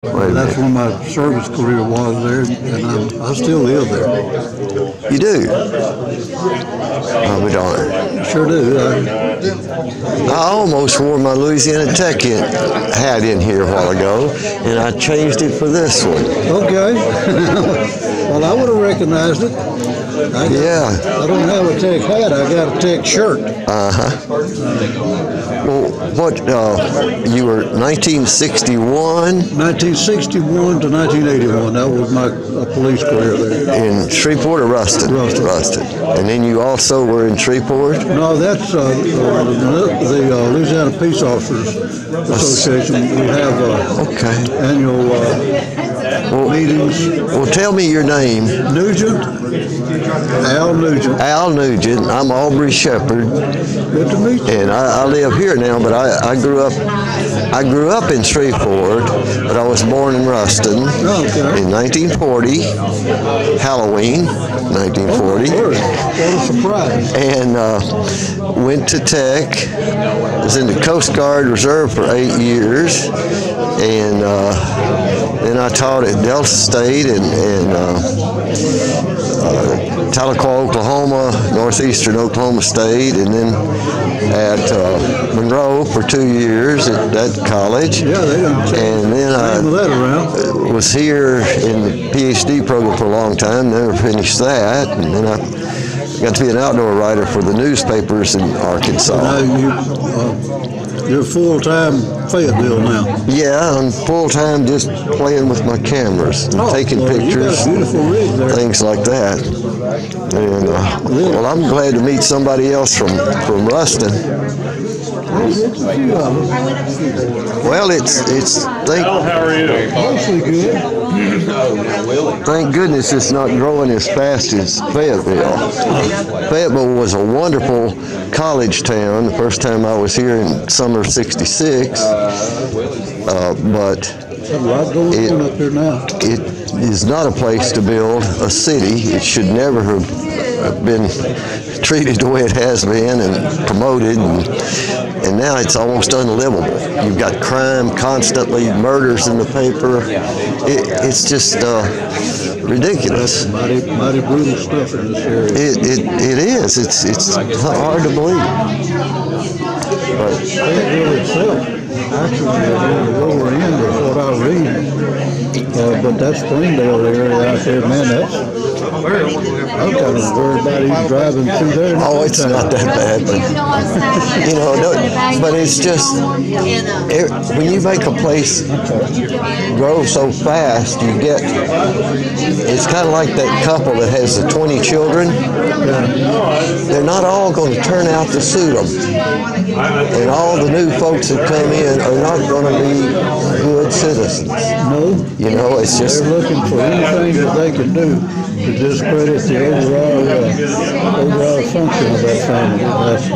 That's where my service career was there, and I still live there. You do? I'll be darned. Sure do. I almost wore my Louisiana Tech hat in here a while ago, and I changed it for this one. Okay. Well, I would have recognized it. I don't have a Tech hat. I got a Tech shirt. Well, what, you were 1961? 1961 to 1981. That was my police career there. In Shreveport or Ruston? Ruston. And then you also were in Shreveport? No, that's the Louisiana Peace Officers Association. We have annual meetings. Well, tell me your name. Nugent. Al Nugent. Al Nugent. I'm Aubrey Shepard. Good to meet you. And I live here now, but I grew up in Shreveport, but I was born in Ruston in 1940, Halloween, 1940. What a surprise. And went to Tech, was in the Coast Guard Reserve for 8 years, and then I taught at Delta State and Tahlequah, Oklahoma, Northeastern Oklahoma State, and then at Monroe for 2 years at that college. Yeah, they don't change. And then I was here in the PhD program for a long time, never finished that, and then I got to be an outdoor writer for the newspapers in Arkansas. Now you're full-time Fayetteville now. Yeah, I'm full-time just playing with my cameras and taking pictures, you got a beautiful rig there. things like that. And well, I'm glad to meet somebody else from Ruston. Well, it's how are you? Mostly good. Thank goodness it's not growing as fast as Fayetteville. Fayetteville was a wonderful college town the first time I was here in summer of '66, but it is not a place to build a city. It should never have been treated the way it has been and promoted, and now it's almost unlivable. You've got crime constantly, murders in the paper. It's just ridiculous. Mighty brutal stuff in this area. It is. It's hard to believe. But Fayetteville itself, actually, is on the lower end of what I read. But that Springdale area out there, man, I'm kind of worried about even driving through there. Oh, it's not that bad, but but it's just when you make a place grow so fast, you get. It's kind of like that couple that has the 20 children. They're not all going to turn out to suit them, and all the new folks that come in are not going to be good citizens. No, it's just they're looking for anything that they can do to discredit the overall function of that family. That's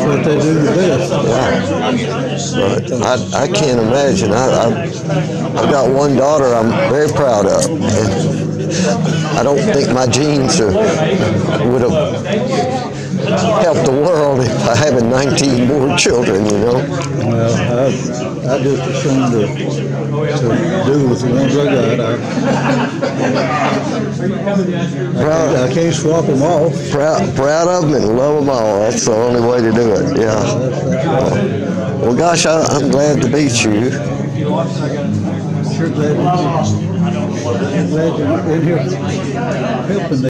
what they do the best. But I can't imagine. I've got one daughter I'm very proud of, and I don't think my genes would have helped the world if I had 19 more children, Well, I just assumed to do with the ones I got. I can't swap them off. Proud of them and love them all. That's the only way to do it. Yeah. Well, gosh, I'm glad to meet you. Sure glad you're in here helping me.